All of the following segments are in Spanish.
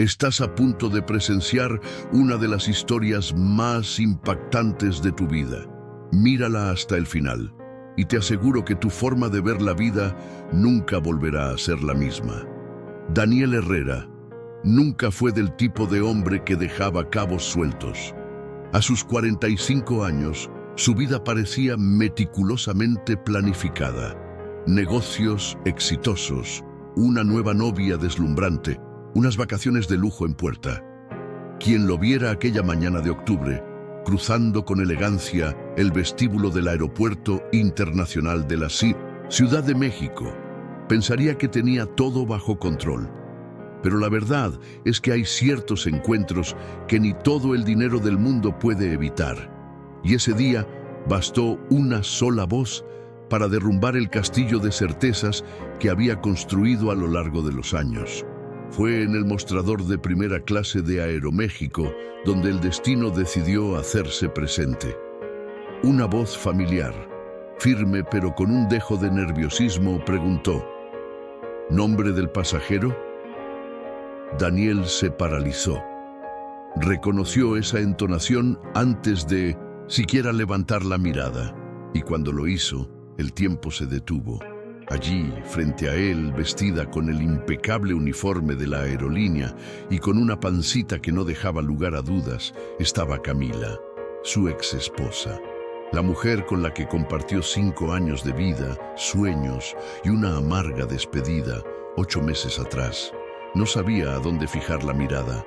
Estás a punto de presenciar una de las historias más impactantes de tu vida. Mírala hasta el final y te aseguro que tu forma de ver la vida nunca volverá a ser la misma. Daniel Herrera nunca fue del tipo de hombre que dejaba cabos sueltos. A sus 45 años, su vida parecía meticulosamente planificada. Negocios exitosos, una nueva novia deslumbrante, unas vacaciones de lujo en puerta. Quien lo viera aquella mañana de octubre, cruzando con elegancia el vestíbulo del Aeropuerto Internacional de la Ciudad de México, pensaría que tenía todo bajo control. Pero la verdad es que hay ciertos encuentros que ni todo el dinero del mundo puede evitar. Y ese día bastó una sola voz para derrumbar el castillo de certezas que había construido a lo largo de los años. Fue en el mostrador de primera clase de Aeroméxico donde el destino decidió hacerse presente. Una voz familiar, firme pero con un dejo de nerviosismo, preguntó: ¿Nombre del pasajero? Daniel se paralizó. Reconoció esa entonación antes de siquiera levantar la mirada, y cuando lo hizo, el tiempo se detuvo. Allí, frente a él, vestida con el impecable uniforme de la aerolínea y con una pancita que no dejaba lugar a dudas, estaba Camila, su ex esposa. La mujer con la que compartió 5 años de vida, sueños y una amarga despedida 8 meses atrás. No sabía a dónde fijar la mirada.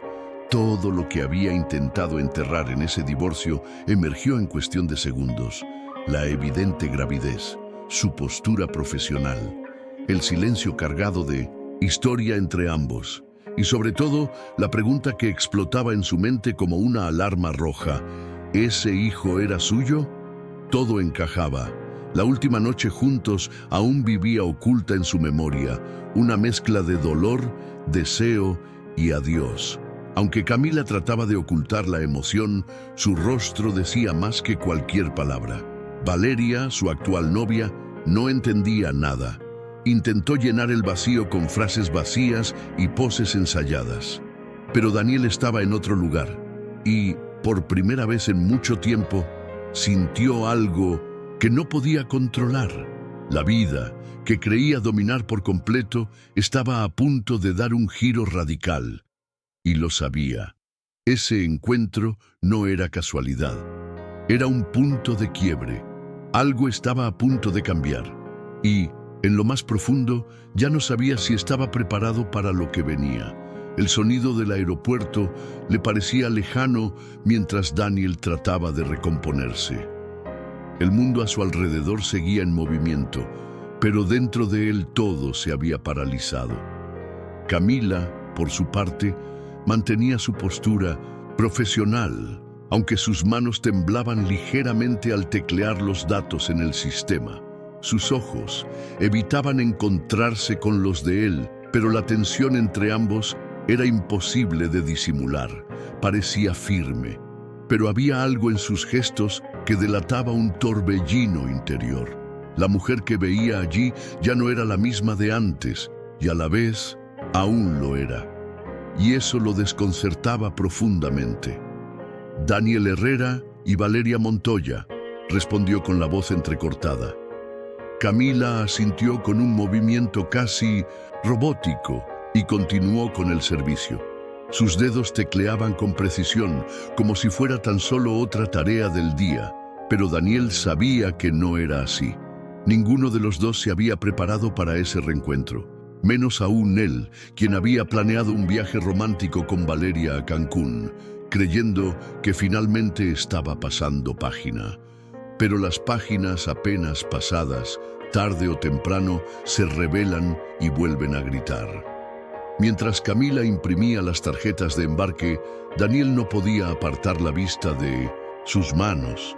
Todo lo que había intentado enterrar en ese divorcio emergió en cuestión de segundos. La evidente gravidez, su postura profesional, el silencio cargado de historia entre ambos y sobre todo la pregunta que explotaba en su mente como una alarma roja: ¿ese hijo era suyo? Todo encajaba. La última noche juntos aún vivía oculta en su memoria, una mezcla de dolor, deseo y adiós. Aunque Camila trataba de ocultar la emoción, su rostro decía más que cualquier palabra. Valeria, su actual novia, no entendía nada. Intentó llenar el vacío con frases vacías y poses ensayadas. Pero Daniel estaba en otro lugar y, por primera vez en mucho tiempo, sintió algo que no podía controlar. La vida, que creía dominar por completo, estaba a punto de dar un giro radical. Y lo sabía. Ese encuentro no era casualidad. Era un punto de quiebre. Algo estaba a punto de cambiar. Y, en lo más profundo, ya no sabía si estaba preparado para lo que venía. El sonido del aeropuerto le parecía lejano mientras Daniel trataba de recomponerse. El mundo a su alrededor seguía en movimiento, pero dentro de él todo se había paralizado. Camila, por su parte, mantenía su postura profesional, aunque sus manos temblaban ligeramente al teclear los datos en el sistema. Sus ojos evitaban encontrarse con los de él, pero la tensión entre ambos era imposible de disimular. Parecía firme, pero había algo en sus gestos que delataba un torbellino interior. La mujer que veía allí ya no era la misma de antes, y a la vez aún lo era. Y eso lo desconcertaba profundamente. Daniel Herrera y Valeria Montoya, respondió con la voz entrecortada. Camila asintió con un movimiento casi robótico y continuó con el servicio. Sus dedos tecleaban con precisión, como si fuera tan solo otra tarea del día, pero Daniel sabía que no era así. Ninguno de los dos se había preparado para ese reencuentro, menos aún él, quien había planeado un viaje romántico con Valeria a Cancún, creyendo que finalmente estaba pasando página. Pero las páginas apenas pasadas, tarde o temprano, se revelan y vuelven a gritar. Mientras Camila imprimía las tarjetas de embarque, Daniel no podía apartar la vista de sus manos.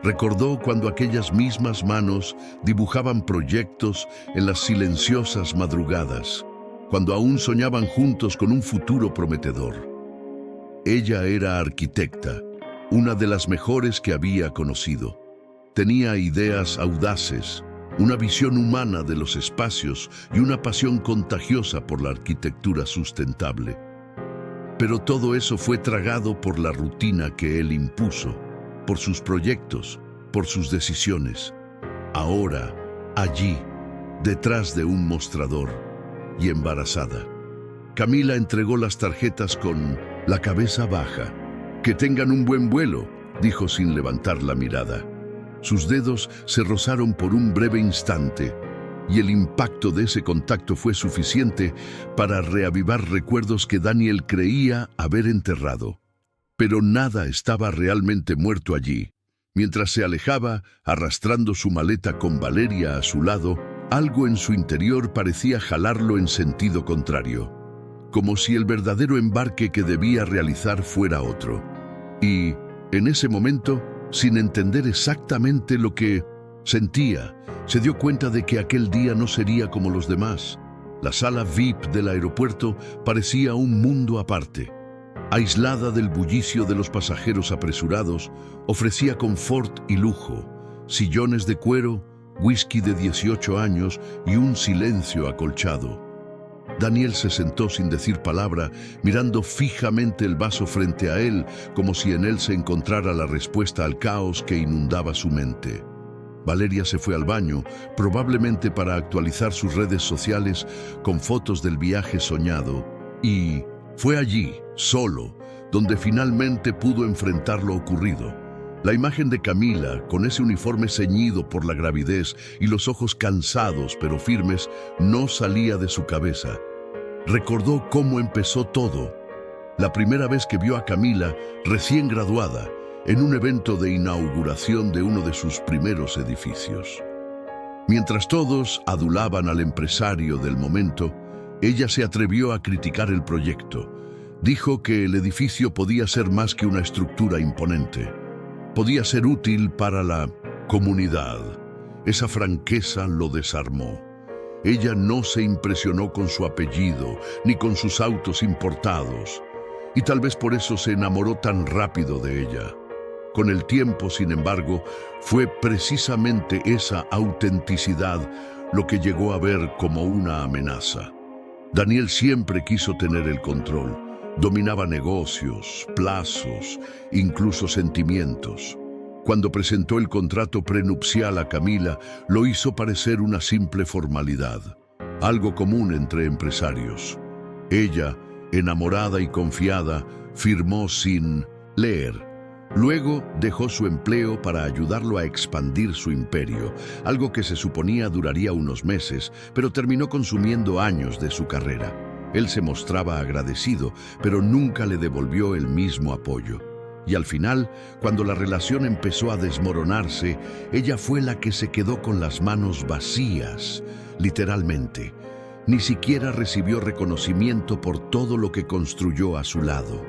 Recordó cuando aquellas mismas manos dibujaban proyectos en las silenciosas madrugadas, cuando aún soñaban juntos con un futuro prometedor. Ella era arquitecta, una de las mejores que había conocido. Tenía ideas audaces, una visión humana de los espacios y una pasión contagiosa por la arquitectura sustentable. Pero todo eso fue tragado por la rutina que él impuso, por sus proyectos, por sus decisiones. Ahora, allí, detrás de un mostrador y embarazada, Camila entregó las tarjetas con la cabeza baja. «Que tengan un buen vuelo», dijo sin levantar la mirada. Sus dedos se rozaron por un breve instante, y el impacto de ese contacto fue suficiente para reavivar recuerdos que Daniel creía haber enterrado. Pero nada estaba realmente muerto allí. Mientras se alejaba, arrastrando su maleta con Valeria a su lado, algo en su interior parecía jalarlo en sentido contrario, como si el verdadero embarque que debía realizar fuera otro. Y, en ese momento, sin entender exactamente lo que sentía, se dio cuenta de que aquel día no sería como los demás. La sala VIP del aeropuerto parecía un mundo aparte. Aislada del bullicio de los pasajeros apresurados, ofrecía confort y lujo, sillones de cuero, whisky de 18 años y un silencio acolchado. Daniel se sentó sin decir palabra, mirando fijamente el vaso frente a él, como si en él se encontrara la respuesta al caos que inundaba su mente. Valeria se fue al baño, probablemente para actualizar sus redes sociales con fotos del viaje soñado, y fue allí, solo, donde finalmente pudo enfrentar lo ocurrido. La imagen de Camila, con ese uniforme ceñido por la gravidez y los ojos cansados pero firmes, no salía de su cabeza. Recordó cómo empezó todo. La primera vez que vio a Camila, recién graduada, en un evento de inauguración de uno de sus primeros edificios. Mientras todos adulaban al empresario del momento, ella se atrevió a criticar el proyecto. Dijo que el edificio podía ser más que una estructura imponente. Podía ser útil para la comunidad. Esa franqueza lo desarmó. Ella no se impresionó con su apellido, ni con sus autos importados, y tal vez por eso se enamoró tan rápido de ella. Con el tiempo, sin embargo, fue precisamente esa autenticidad lo que llegó a ver como una amenaza. Daniel siempre quiso tener el control. Dominaba negocios, plazos, incluso sentimientos. Cuando presentó el contrato prenupcial a Camila, lo hizo parecer una simple formalidad, algo común entre empresarios. Ella, enamorada y confiada, firmó sin leer. Luego dejó su empleo para ayudarlo a expandir su imperio, algo que se suponía duraría unos meses, pero terminó consumiendo años de su carrera. Él se mostraba agradecido, pero nunca le devolvió el mismo apoyo. Y al final, cuando la relación empezó a desmoronarse, ella fue la que se quedó con las manos vacías, literalmente. Ni siquiera recibió reconocimiento por todo lo que construyó a su lado.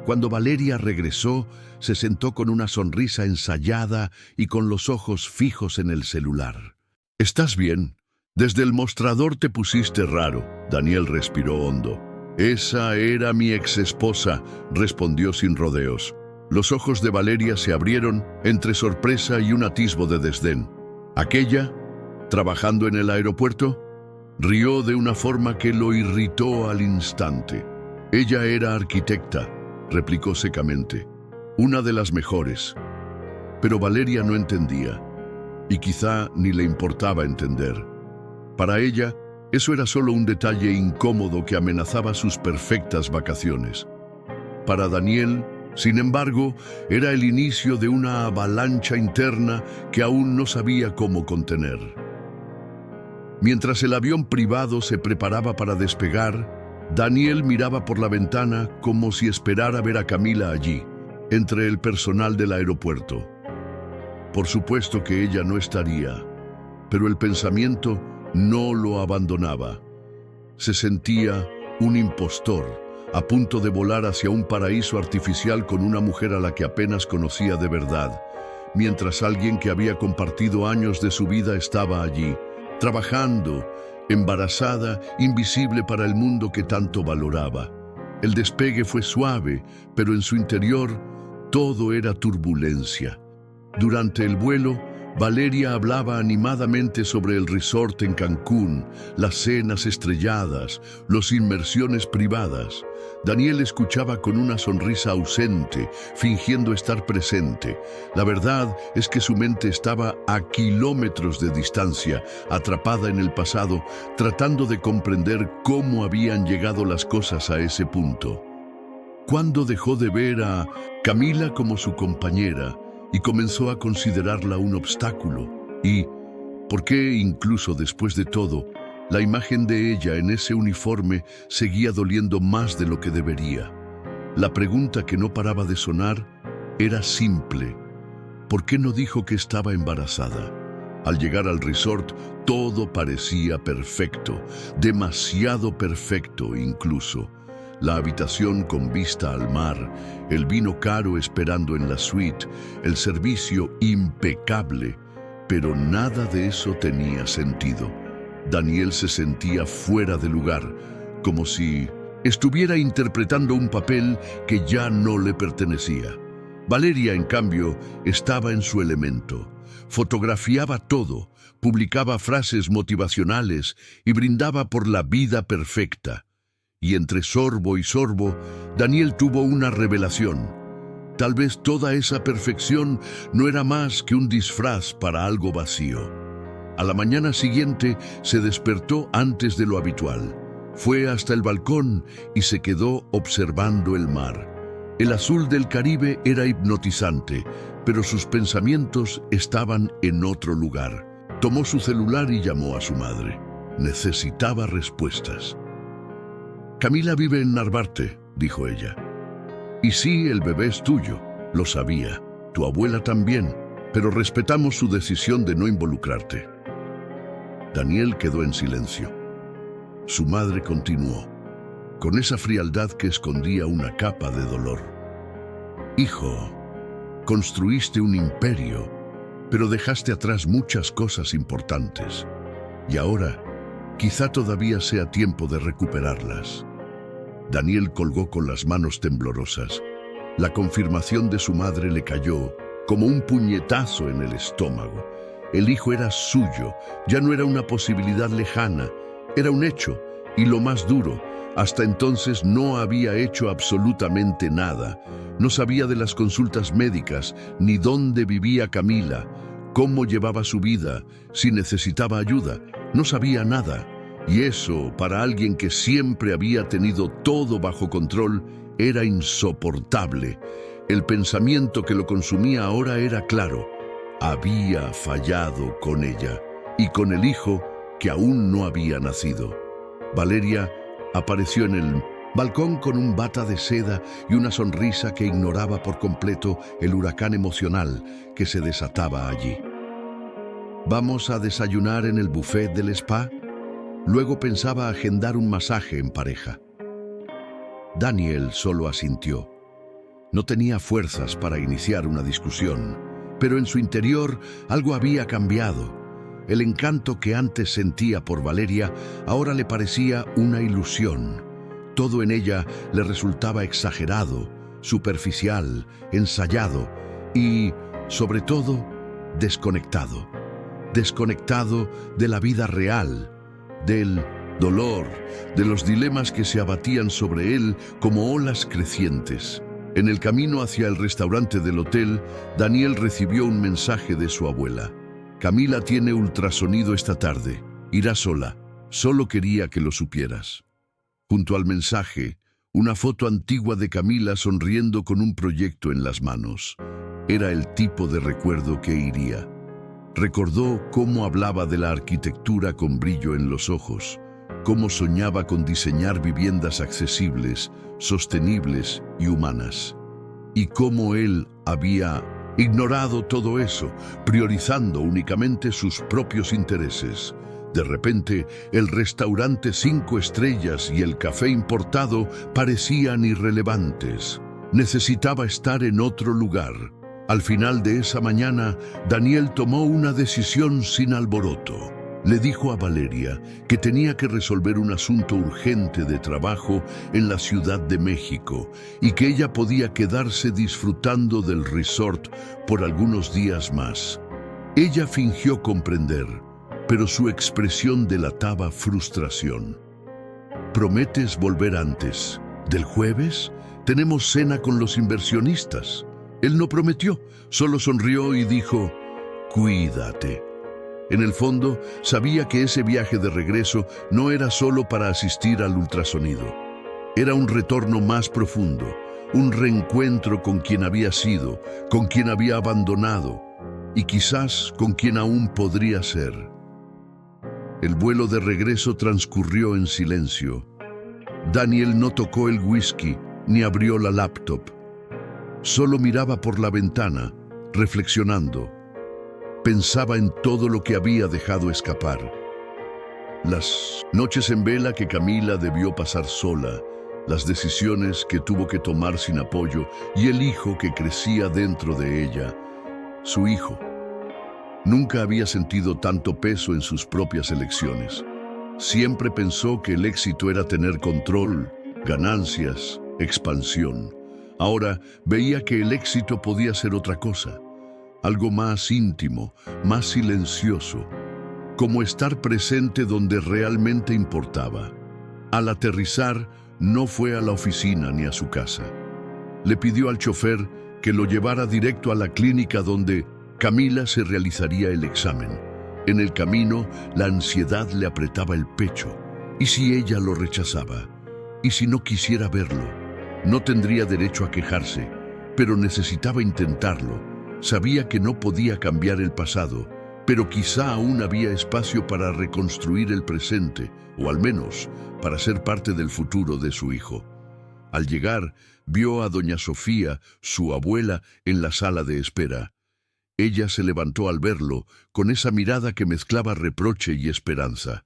Cuando Valeria regresó, se sentó con una sonrisa ensayada y con los ojos fijos en el celular. «¿Estás bien? Desde el mostrador te pusiste raro». Daniel respiró hondo. «Esa era mi exesposa», respondió sin rodeos. Los ojos de Valeria se abrieron entre sorpresa y un atisbo de desdén. «¿Aquella? ¿Trabajando en el aeropuerto?». Rió de una forma que lo irritó al instante. «Ella era arquitecta», replicó secamente. «Una de las mejores». Pero Valeria no entendía, y quizá ni le importaba entender. Para ella, eso era solo un detalle incómodo que amenazaba sus perfectas vacaciones. Para Daniel, sin embargo, era el inicio de una avalancha interna que aún no sabía cómo contener. Mientras el avión privado se preparaba para despegar, Daniel miraba por la ventana como si esperara ver a Camila allí, entre el personal del aeropuerto. Por supuesto que ella no estaría, pero el pensamiento no lo abandonaba. Se sentía un impostor, a punto de volar hacia un paraíso artificial con una mujer a la que apenas conocía de verdad, mientras alguien que había compartido años de su vida estaba allí, trabajando, embarazada, invisible para el mundo que tanto valoraba. El despegue fue suave, pero en su interior todo era turbulencia. Durante el vuelo, Valeria hablaba animadamente sobre el resort en Cancún, las cenas estrelladas, las inmersiones privadas. Daniel escuchaba con una sonrisa ausente, fingiendo estar presente. La verdad es que su mente estaba a kilómetros de distancia, atrapada en el pasado, tratando de comprender cómo habían llegado las cosas a ese punto. Cuando dejó de ver a Camila como su compañera y comenzó a considerarla un obstáculo, y por qué incluso después de todo, la imagen de ella en ese uniforme seguía doliendo más de lo que debería. La pregunta que no paraba de sonar era simple: ¿por qué no dijo que estaba embarazada? Al llegar al resort, todo parecía perfecto, demasiado perfecto incluso. La habitación con vista al mar, el vino caro esperando en la suite, el servicio impecable, pero nada de eso tenía sentido. Daniel se sentía fuera de lugar, como si estuviera interpretando un papel que ya no le pertenecía. Valeria, en cambio, estaba en su elemento. Fotografiaba todo, publicaba frases motivacionales y brindaba por la vida perfecta. Y entre sorbo y sorbo, Daniel tuvo una revelación. Tal vez toda esa perfección no era más que un disfraz para algo vacío. A la mañana siguiente se despertó antes de lo habitual. Fue hasta el balcón y se quedó observando el mar. El azul del Caribe era hipnotizante, pero sus pensamientos estaban en otro lugar. Tomó su celular y llamó a su madre. Necesitaba respuestas. «Camila vive en Narvarte», dijo ella. «Y sí, el bebé es tuyo, lo sabía. Tu abuela también, pero respetamos su decisión de no involucrarte». Daniel quedó en silencio. Su madre continuó, con esa frialdad que escondía una capa de dolor. «Hijo, construiste un imperio, pero dejaste atrás muchas cosas importantes. Y ahora, quizá todavía sea tiempo de recuperarlas». Daniel colgó con las manos temblorosas. La confirmación de su madre le cayó como un puñetazo en el estómago. El hijo era suyo, ya no era una posibilidad lejana, era un hecho, y lo más duro, hasta entonces no había hecho absolutamente nada. No sabía de las consultas médicas, ni dónde vivía Camila, cómo llevaba su vida, si necesitaba ayuda. No sabía nada. Y eso, para alguien que siempre había tenido todo bajo control, era insoportable. El pensamiento que lo consumía ahora era claro: había fallado con ella y con el hijo que aún no había nacido. Valeria apareció en el balcón con un bata de seda y una sonrisa que ignoraba por completo el huracán emocional que se desataba allí. «¿Vamos a desayunar en el buffet del spa?» Luego pensaba agendar un masaje en pareja. Daniel solo asintió. No tenía fuerzas para iniciar una discusión, pero en su interior algo había cambiado. El encanto que antes sentía por Valeria ahora le parecía una ilusión. Todo en ella le resultaba exagerado, superficial, ensayado y, sobre todo, desconectado. Desconectado de la vida real, del dolor, de los dilemas que se abatían sobre él como olas crecientes. En el camino hacia el restaurante del hotel, Daniel recibió un mensaje de su abuela. «Camila tiene ultrasonido esta tarde. Irá sola. Solo quería que lo supieras». Junto al mensaje, una foto antigua de Camila sonriendo con un proyecto en las manos. Era el tipo de recuerdo que iría. Recordó cómo hablaba de la arquitectura con brillo en los ojos, cómo soñaba con diseñar viviendas accesibles, sostenibles y humanas, y cómo él había ignorado todo eso, priorizando únicamente sus propios intereses. De repente, el restaurante 5 estrellas y el café importado parecían irrelevantes. Necesitaba estar en otro lugar. Al final de esa mañana, Daniel tomó una decisión sin alboroto. Le dijo a Valeria que tenía que resolver un asunto urgente de trabajo en la Ciudad de México y que ella podía quedarse disfrutando del resort por algunos días más. Ella fingió comprender, pero su expresión delataba frustración. ¿Prometes volver antes del jueves? Tenemos cena con los inversionistas. Él no prometió, solo sonrió y dijo, cuídate. En el fondo, sabía que ese viaje de regreso no era solo para asistir al ultrasonido. Era un retorno más profundo, un reencuentro con quien había sido, con quien había abandonado y quizás con quien aún podría ser. El vuelo de regreso transcurrió en silencio. Daniel no tocó el whisky ni abrió la laptop. Solo miraba por la ventana, reflexionando. Pensaba en todo lo que había dejado escapar. Las noches en vela que Camila debió pasar sola, las decisiones que tuvo que tomar sin apoyo y el hijo que crecía dentro de ella, su hijo. Nunca había sentido tanto peso en sus propias elecciones. Siempre pensó que el éxito era tener control, ganancias, expansión. Ahora veía que el éxito podía ser otra cosa, algo más íntimo, más silencioso, como estar presente donde realmente importaba. Al aterrizar, no fue a la oficina ni a su casa. Le pidió al chofer que lo llevara directo a la clínica donde Camila se realizaría el examen. En el camino, la ansiedad le apretaba el pecho. ¿Y si ella lo rechazaba? ¿Y si no quisiera verlo? No tendría derecho a quejarse, pero necesitaba intentarlo. Sabía que no podía cambiar el pasado, pero quizá aún había espacio para reconstruir el presente, o al menos para ser parte del futuro de su hijo. Al llegar, vio a doña Sofía, su abuela, en la sala de espera. Ella se levantó al verlo, con esa mirada que mezclaba reproche y esperanza.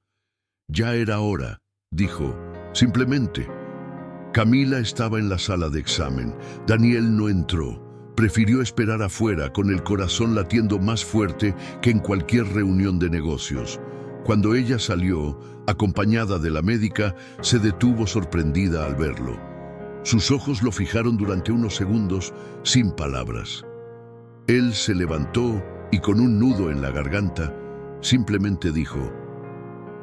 Ya era hora, dijo, simplemente. Camila estaba en la sala de examen. Daniel no entró. Prefirió esperar afuera, con el corazón latiendo más fuerte que en cualquier reunión de negocios. Cuando ella salió, acompañada de la médica, se detuvo sorprendida al verlo. Sus ojos lo fijaron durante unos segundos, sin palabras. Él se levantó y con un nudo en la garganta, simplemente dijo,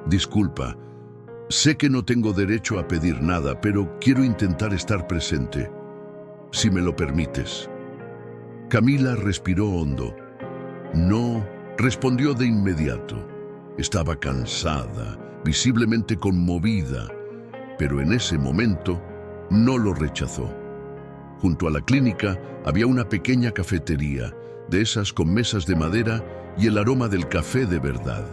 disculpa, sé que no tengo derecho a pedir nada, pero quiero intentar estar presente, si me lo permites. Camila respiró hondo. No, respondió de inmediato. Estaba cansada, visiblemente conmovida, pero en ese momento no lo rechazó. Junto a la clínica había una pequeña cafetería, de esas con mesas de madera y el aroma del café de verdad.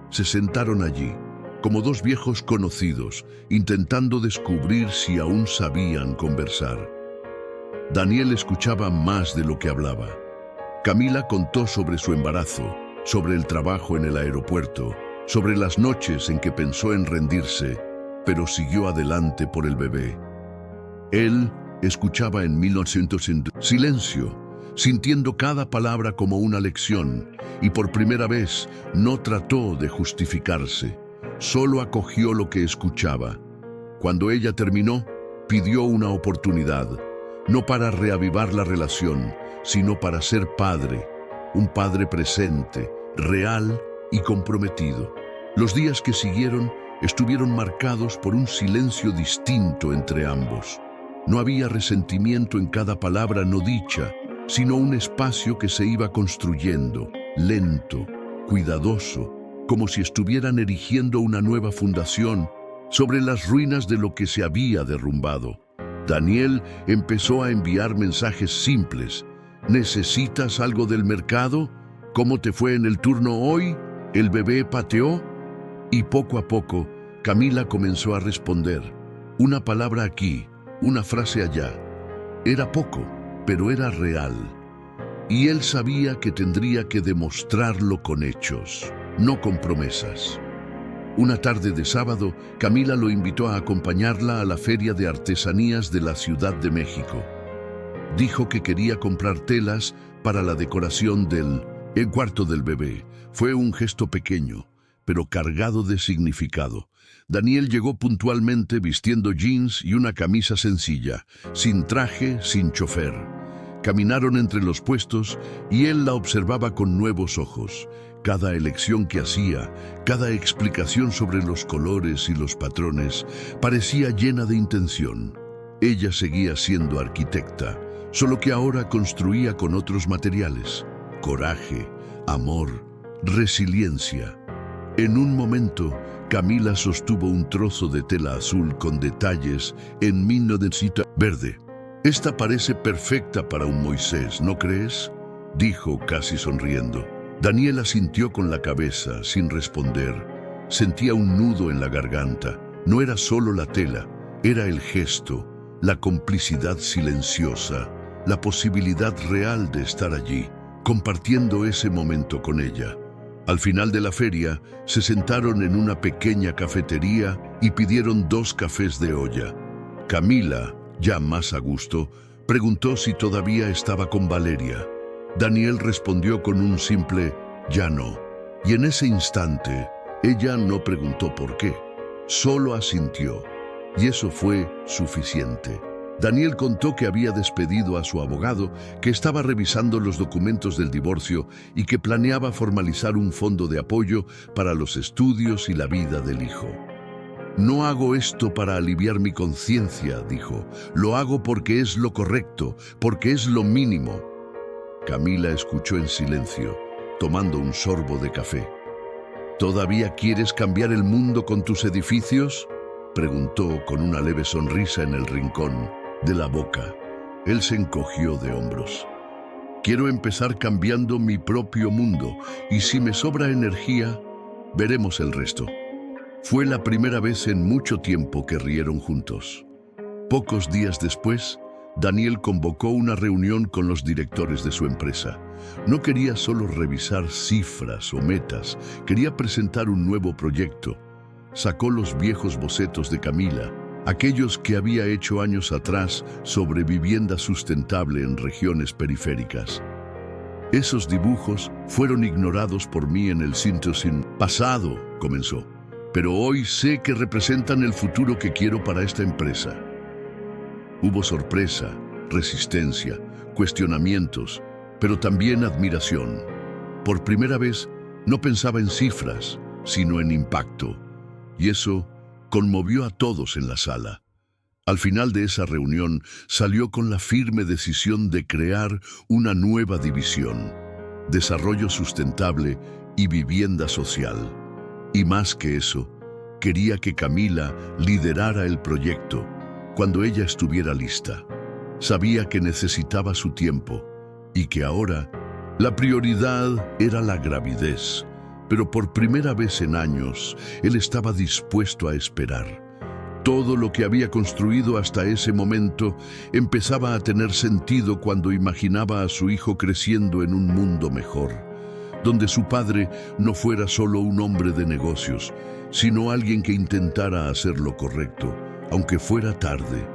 Se sentaron allí, como dos viejos conocidos, intentando descubrir si aún sabían conversar. Daniel escuchaba más de lo que hablaba. Camila contó sobre su embarazo, sobre el trabajo en el aeropuerto, sobre las noches en que pensó en rendirse, pero siguió adelante por el bebé. Él escuchaba en silencio, sintiendo cada palabra como una lección, y por primera vez no trató de justificarse, solo acogió lo que escuchaba. Cuando ella terminó, pidió una oportunidad, no para reavivar la relación, sino para ser padre, un padre presente, real y comprometido. Los días que siguieron estuvieron marcados por un silencio distinto entre ambos. No había resentimiento en cada palabra no dicha, sino un espacio que se iba construyendo, lento, cuidadoso, como si estuvieran erigiendo una nueva fundación sobre las ruinas de lo que se había derrumbado. Daniel empezó a enviar mensajes simples. ¿Necesitas algo del mercado? ¿Cómo te fue en el turno hoy? ¿El bebé pateó? Y poco a poco, Camila comenzó a responder. Una palabra aquí, una frase allá. Era poco, pero era real. Y él sabía que tendría que demostrarlo con hechos, no con promesas. Una tarde de sábado, Camila lo invitó a acompañarla a la Feria de Artesanías de la Ciudad de México. Dijo que quería comprar telas para la decoración del cuarto del bebé. Fue un gesto pequeño, pero cargado de significado. Daniel llegó puntualmente vistiendo jeans y una camisa sencilla, sin traje, sin chofer. Caminaron entre los puestos y él la observaba con nuevos ojos. Cada elección que hacía, cada explicación sobre los colores y los patrones, parecía llena de intención. Ella seguía siendo arquitecta, solo que ahora construía con otros materiales. Coraje, amor, resiliencia. En un momento, Camila sostuvo un trozo de tela azul con detalles en mino de cita verde. «Esta parece perfecta para un Moisés, ¿no crees?», dijo casi sonriendo. Daniel asintió con la cabeza, sin responder. Sentía un nudo en la garganta. No era solo la tela, era el gesto, la complicidad silenciosa, la posibilidad real de estar allí, compartiendo ese momento con ella. Al final de la feria, se sentaron en una pequeña cafetería y pidieron 2 cafés de olla. Camila, ya más a gusto, preguntó si todavía estaba con Valeria. Daniel respondió con un simple «ya no». Y en ese instante, ella no preguntó por qué, solo asintió. Y eso fue suficiente. Daniel contó que había despedido a su abogado, que estaba revisando los documentos del divorcio y que planeaba formalizar un fondo de apoyo para los estudios y la vida del hijo. «No hago esto para aliviar mi conciencia», dijo. «Lo hago porque es lo correcto, porque es lo mínimo». Camila escuchó en silencio, tomando un sorbo de café. «¿Todavía quieres cambiar el mundo con tus edificios?», preguntó con una leve sonrisa en el rincón de la boca. Él se encogió de hombros. «Quiero empezar cambiando mi propio mundo, y si me sobra energía, veremos el resto». Fue la primera vez en mucho tiempo que rieron juntos. Pocos días después, Daniel convocó una reunión con los directores de su empresa. No quería solo revisar cifras o metas, quería presentar un nuevo proyecto. Sacó los viejos bocetos de Camila, aquellos que había hecho años atrás sobre vivienda sustentable en regiones periféricas. «Esos dibujos fueron ignorados por mí en el sin pasado», comenzó. «Pero hoy sé que representan el futuro que quiero para esta empresa». Hubo sorpresa, resistencia, cuestionamientos, pero también admiración. Por primera vez, no pensaba en cifras, sino en impacto. Y eso conmovió a todos en la sala. Al final de esa reunión, salió con la firme decisión de crear una nueva división: desarrollo sustentable y vivienda social. Y más que eso, quería que Camila liderara el proyecto cuando ella estuviera lista. Sabía que necesitaba su tiempo y que ahora la prioridad era la gravidez, pero por primera vez en años él estaba dispuesto a esperar. Todo lo que había construido hasta ese momento empezaba a tener sentido cuando imaginaba a su hijo creciendo en un mundo mejor, donde su padre no fuera solo un hombre de negocios, sino alguien que intentara hacer lo correcto, aunque fuera tarde.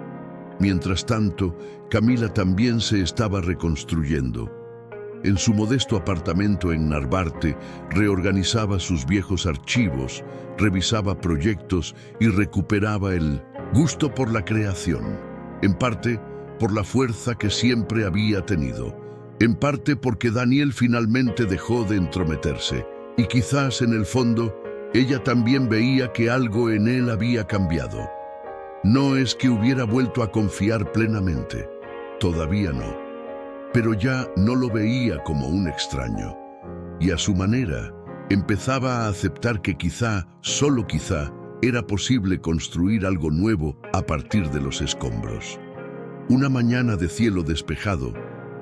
Mientras tanto, Camila también se estaba reconstruyendo. En su modesto apartamento en Narvarte, reorganizaba sus viejos archivos, revisaba proyectos y recuperaba el gusto por la creación, en parte por la fuerza que siempre había tenido, en parte porque Daniel finalmente dejó de entrometerse, y quizás en el fondo ella también veía que algo en él había cambiado. No es que hubiera vuelto a confiar plenamente, todavía no, pero ya no lo veía como un extraño, y a su manera empezaba a aceptar que quizá, solo quizá, era posible construir algo nuevo a partir de los escombros. Una mañana de cielo despejado,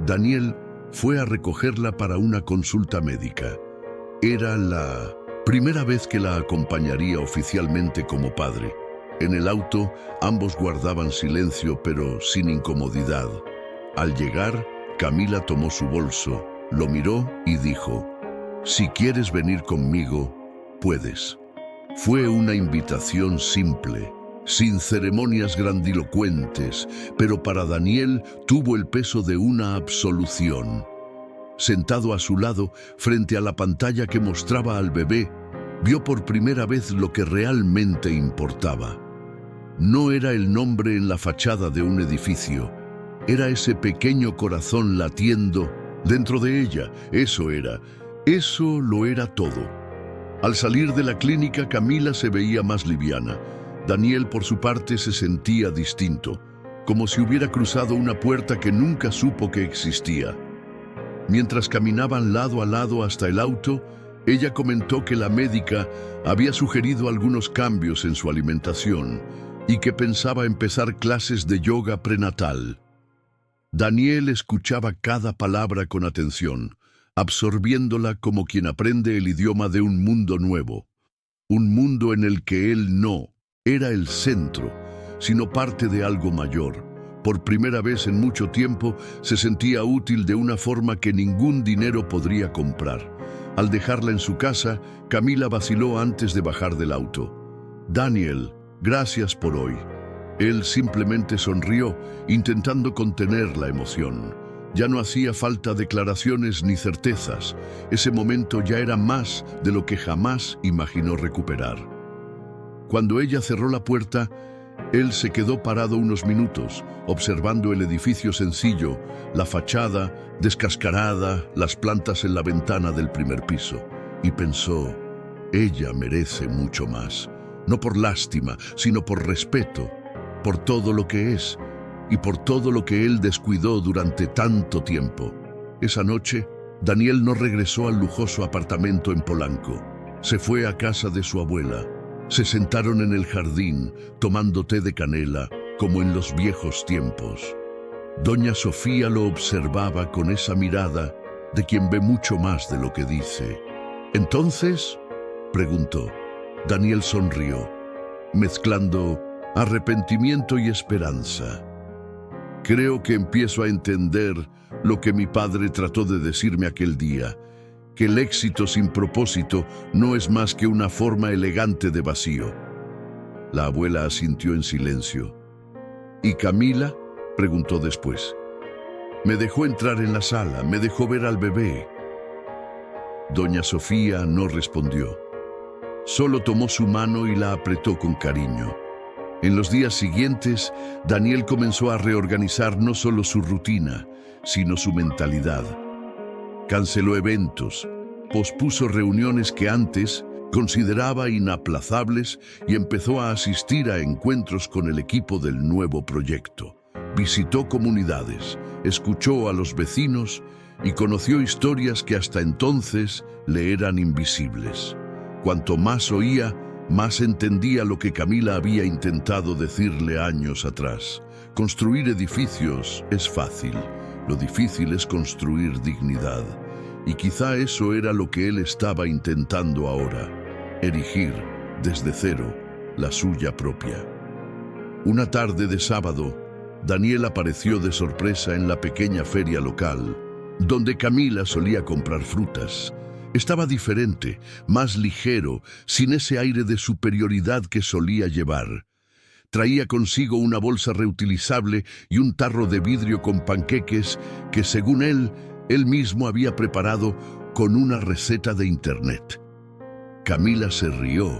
Daniel fue a recogerla para una consulta médica. Era la primera vez que la acompañaría oficialmente como padre. En el auto, ambos guardaban silencio, pero sin incomodidad. Al llegar, Camila tomó su bolso, lo miró y dijo: «Si quieres venir conmigo, puedes». Fue una invitación simple, sin ceremonias grandilocuentes, pero para Daniel tuvo el peso de una absolución. Sentado a su lado, frente a la pantalla que mostraba al bebé, vio por primera vez lo que realmente importaba. No era el nombre en la fachada de un edificio, Era ese pequeño corazón latiendo dentro de ella. Eso lo era todo. Al salir de la clínica, Camila se veía más liviana. Daniel, por su parte, se sentía distinto, como si hubiera cruzado una puerta que nunca supo que existía. Mientras caminaban lado a lado hasta el auto, ella comentó que la médica había sugerido algunos cambios en su alimentación y que pensaba empezar clases de yoga prenatal. Daniel escuchaba cada palabra con atención, absorbiéndola como quien aprende el idioma de un mundo nuevo, un mundo en el que él no era el centro, sino parte de algo mayor. Por primera vez en mucho tiempo se sentía útil de una forma que ningún dinero podría comprar. Al dejarla en su casa, Camila vaciló antes de bajar del auto. «Daniel, gracias por hoy». Él simplemente sonrió, intentando contener la emoción. Ya no hacía falta declaraciones ni certezas. Ese momento ya era más de lo que jamás imaginó recuperar. Cuando ella cerró la puerta, él se quedó parado unos minutos, observando el edificio sencillo, la fachada descascarada, las plantas en la ventana del primer piso, y pensó, ella merece mucho más, no por lástima, sino por respeto, por todo lo que es y por todo lo que él descuidó durante tanto tiempo. Esa noche, Daniel no regresó al lujoso apartamento en Polanco. Se fue a casa de su abuela. Se sentaron en el jardín, tomando té de canela, como en los viejos tiempos. Doña Sofía lo observaba con esa mirada de quien ve mucho más de lo que dice. «¿Entonces?», preguntó. Daniel sonrió, mezclando arrepentimiento y esperanza. «Creo que empiezo a entender lo que mi padre trató de decirme aquel día, que el éxito sin propósito no es más que una forma elegante de vacío». La abuela asintió en silencio. «¿Y Camila?», preguntó después. «Me dejó entrar en la sala, me dejó ver al bebé». Doña Sofía no respondió. Solo tomó su mano y la apretó con cariño. En los días siguientes, Daniel comenzó a reorganizar no solo su rutina, sino su mentalidad. Canceló eventos, pospuso reuniones que antes consideraba inaplazables y empezó a asistir a encuentros con el equipo del nuevo proyecto. Visitó comunidades, escuchó a los vecinos y conoció historias que hasta entonces le eran invisibles. Cuanto más oía, más entendía lo que Camila había intentado decirle años atrás. Construir edificios es fácil, lo difícil es construir dignidad. Y quizá eso era lo que él estaba intentando ahora, erigir desde cero la suya propia. Una tarde de sábado, Daniel apareció de sorpresa en la pequeña feria local, donde Camila solía comprar frutas. Estaba diferente, más ligero, sin ese aire de superioridad que solía llevar. Traía consigo una bolsa reutilizable y un tarro de vidrio con panqueques que, según él mismo había preparado con una receta de internet. Camila se rió,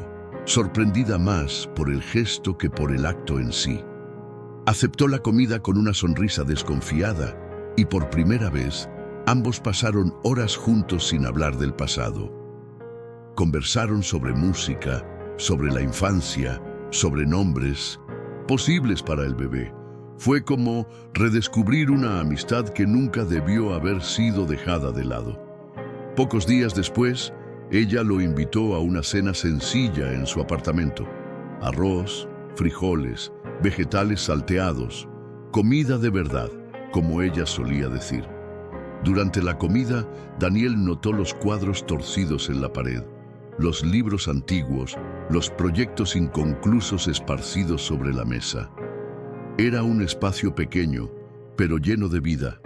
sorprendida más por el gesto que por el acto en sí. Aceptó la comida con una sonrisa desconfiada y por primera vez ambos pasaron horas juntos sin hablar del pasado. Conversaron sobre música, sobre la infancia, sobre nombres posibles para el bebé. Fue como redescubrir una amistad que nunca debió haber sido dejada de lado. Pocos días después, ella lo invitó a una cena sencilla en su apartamento. Arroz, frijoles, vegetales salteados, comida de verdad, como ella solía decir. Durante la comida, Daniel notó los cuadros torcidos en la pared, los libros antiguos, los proyectos inconclusos esparcidos sobre la mesa. Era un espacio pequeño, pero lleno de vida,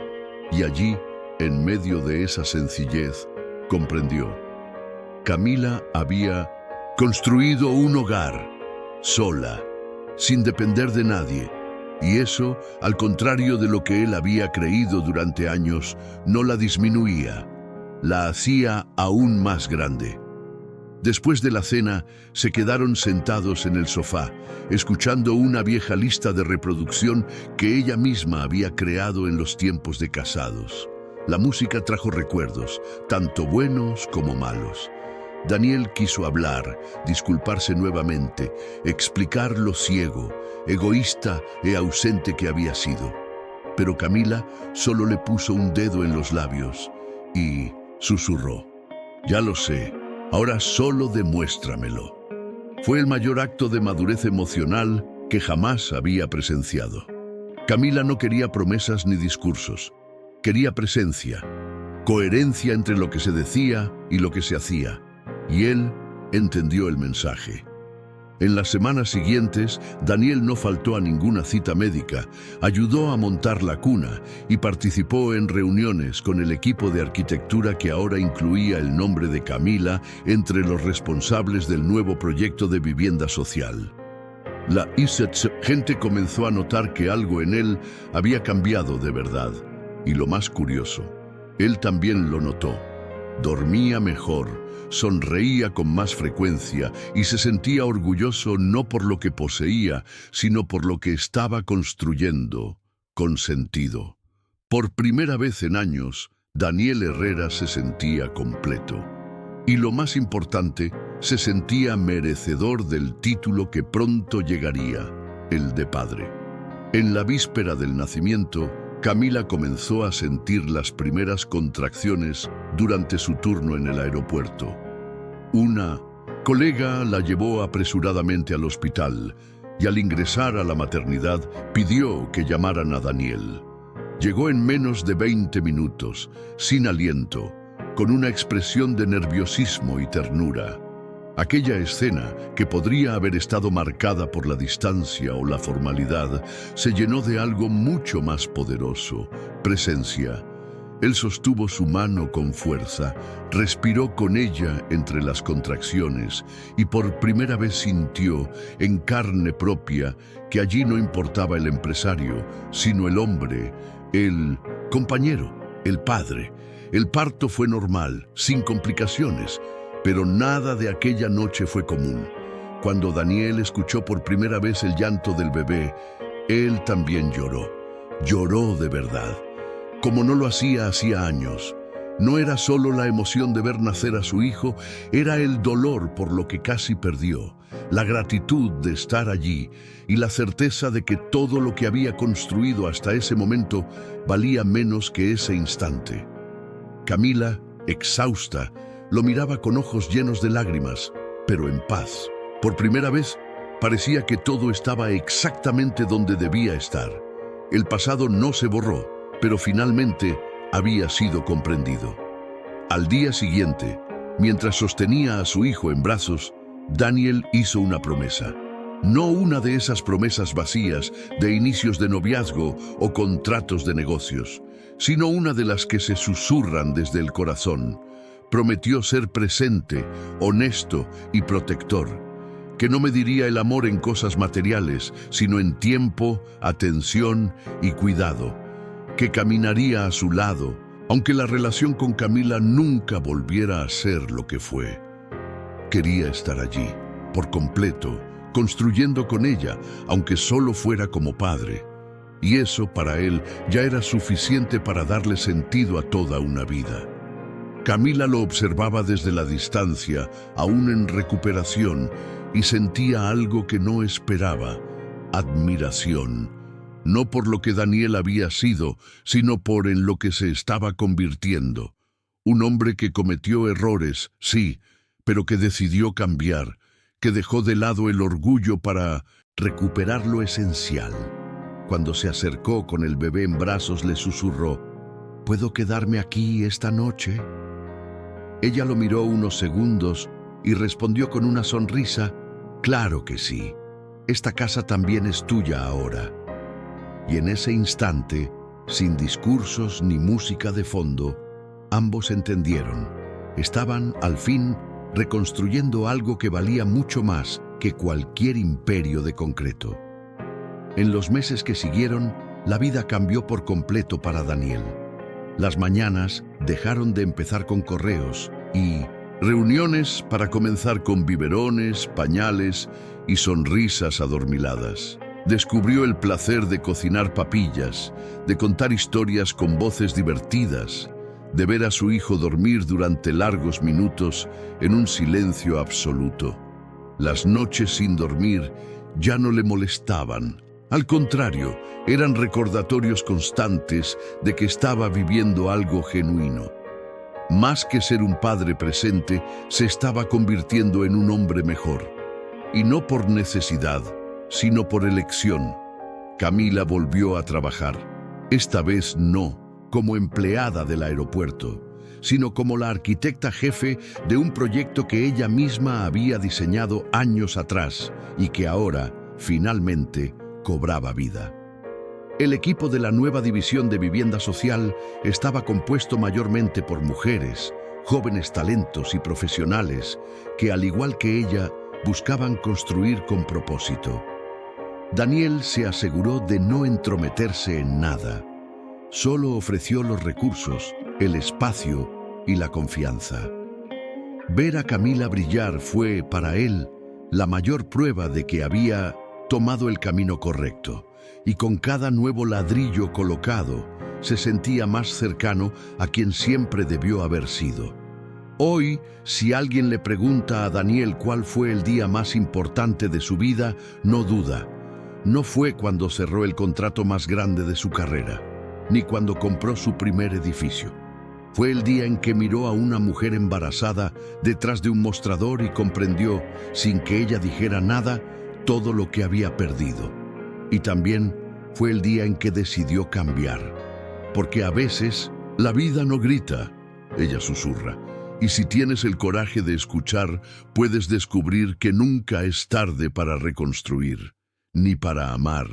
y allí, en medio de esa sencillez, comprendió. Camila había construido un hogar, sola, sin depender de nadie, y eso, al contrario de lo que él había creído durante años, no la disminuía, la hacía aún más grande. Después de la cena, se quedaron sentados en el sofá, escuchando una vieja lista de reproducción que ella misma había creado en los tiempos de casados. La música trajo recuerdos, tanto buenos como malos. Daniel quiso hablar, disculparse nuevamente, explicar lo ciego, egoísta e ausente que había sido. Pero Camila solo le puso un dedo en los labios y susurró: «Ya lo sé, ahora solo demuéstramelo». Fue el mayor acto de madurez emocional que jamás había presenciado. Camila no quería promesas ni discursos. Quería presencia, coherencia entre lo que se decía y lo que se hacía. Y él entendió el mensaje. En las semanas siguientes, Daniel no faltó a ninguna cita médica, ayudó a montar la cuna y participó en reuniones con el equipo de arquitectura que ahora incluía el nombre de Camila entre los responsables del nuevo proyecto de vivienda social. La gente comenzó a notar que algo en él había cambiado de verdad. Y lo más curioso, él también lo notó. Dormía mejor, sonreía con más frecuencia y se sentía orgulloso no por lo que poseía, sino por lo que estaba construyendo, con sentido. Por primera vez en años, Daniel Herrera se sentía completo. Y lo más importante, se sentía merecedor del título que pronto llegaría, el de padre. En la víspera del nacimiento, Camila comenzó a sentir las primeras contracciones durante su turno en el aeropuerto. Una colega la llevó apresuradamente al hospital y al ingresar a la maternidad pidió que llamaran a Daniel. Llegó en menos de 20 minutos, sin aliento, con una expresión de nerviosismo y ternura. Aquella escena, que podría haber estado marcada por la distancia o la formalidad, se llenó de algo mucho más poderoso: presencia. Él sostuvo su mano con fuerza, respiró con ella entre las contracciones y por primera vez sintió, en carne propia, que allí no importaba el empresario, sino el hombre, el compañero, el padre. El parto fue normal, sin complicaciones. Pero nada de aquella noche fue común. Cuando Daniel escuchó por primera vez el llanto del bebé, él también lloró. Lloró de verdad, como no lo hacía años. No era solo la emoción de ver nacer a su hijo, era el dolor por lo que casi perdió, la gratitud de estar allí y la certeza de que todo lo que había construido hasta ese momento valía menos que ese instante. Camila, exhausta, lo miraba con ojos llenos de lágrimas, pero en paz. Por primera vez, parecía que todo estaba exactamente donde debía estar. El pasado no se borró, pero finalmente había sido comprendido. Al día siguiente, mientras sostenía a su hijo en brazos, Daniel hizo una promesa. No una de esas promesas vacías de inicios de noviazgo o contratos de negocios, sino una de las que se susurran desde el corazón. Prometió ser presente, honesto y protector, que no mediría el amor en cosas materiales, sino en tiempo, atención y cuidado, que caminaría a su lado, aunque la relación con Camila nunca volviera a ser lo que fue. Quería estar allí, por completo, construyendo con ella, aunque solo fuera como padre. Y eso para él ya era suficiente para darle sentido a toda una vida. Camila lo observaba desde la distancia, aún en recuperación, y sentía algo que no esperaba: admiración. No por lo que Daniel había sido, sino por en lo que se estaba convirtiendo. Un hombre que cometió errores, sí, pero que decidió cambiar, que dejó de lado el orgullo para recuperar lo esencial. Cuando se acercó con el bebé en brazos, le susurró: ¿puedo quedarme aquí esta noche? Ella lo miró unos segundos y respondió con una sonrisa: claro que sí, esta casa también es tuya ahora. Y en ese instante, sin discursos ni música de fondo, ambos entendieron. Estaban, al fin, reconstruyendo algo que valía mucho más que cualquier imperio de concreto. En los meses que siguieron, la vida cambió por completo para Daniel. Las mañanas dejaron de empezar con correos y, Reuniones para comenzar con biberones, pañales y sonrisas adormiladas. Descubrió el placer de cocinar papillas, de contar historias con voces divertidas, de ver a su hijo dormir durante largos minutos en un silencio absoluto. Las noches sin dormir ya no le molestaban. Al contrario, eran recordatorios constantes de que estaba viviendo algo genuino. Más que ser un padre presente, se estaba convirtiendo en un hombre mejor. Y no por necesidad, sino por elección. Camila volvió a trabajar. Esta vez no como empleada del aeropuerto, sino como la arquitecta jefe de un proyecto que ella misma había diseñado años atrás y que ahora, finalmente, cobraba vida. El equipo de la nueva división de vivienda social estaba compuesto mayormente por mujeres, jóvenes talentos y profesionales que, al igual que ella, buscaban construir con propósito. Daniel se aseguró de no entrometerse en nada. Solo ofreció los recursos, el espacio y la confianza. Ver a Camila brillar fue, para él, la mayor prueba de que había tomado el camino correcto, y con cada nuevo ladrillo colocado, se sentía más cercano a quien siempre debió haber sido. Hoy, si alguien le pregunta a Daniel cuál fue el día más importante de su vida, no duda. No fue cuando cerró el contrato más grande de su carrera, ni cuando compró su primer edificio. Fue el día en que miró a una mujer embarazada detrás de un mostrador y comprendió, sin que ella dijera nada, todo lo que había perdido. Y también fue el día en que decidió cambiar. Porque a veces la vida no grita, ella susurra. Y si tienes el coraje de escuchar, puedes descubrir que nunca es tarde para reconstruir, ni para amar,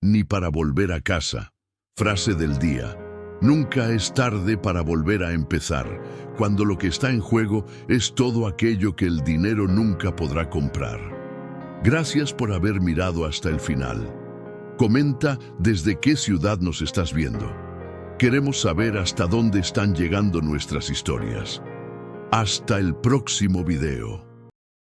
ni para volver a casa. Frase del día. Nunca es tarde para volver a empezar, cuando lo que está en juego es todo aquello que el dinero nunca podrá comprar. Gracias por haber mirado hasta el final. Comenta desde qué ciudad nos estás viendo. Queremos saber hasta dónde están llegando nuestras historias. Hasta el próximo video.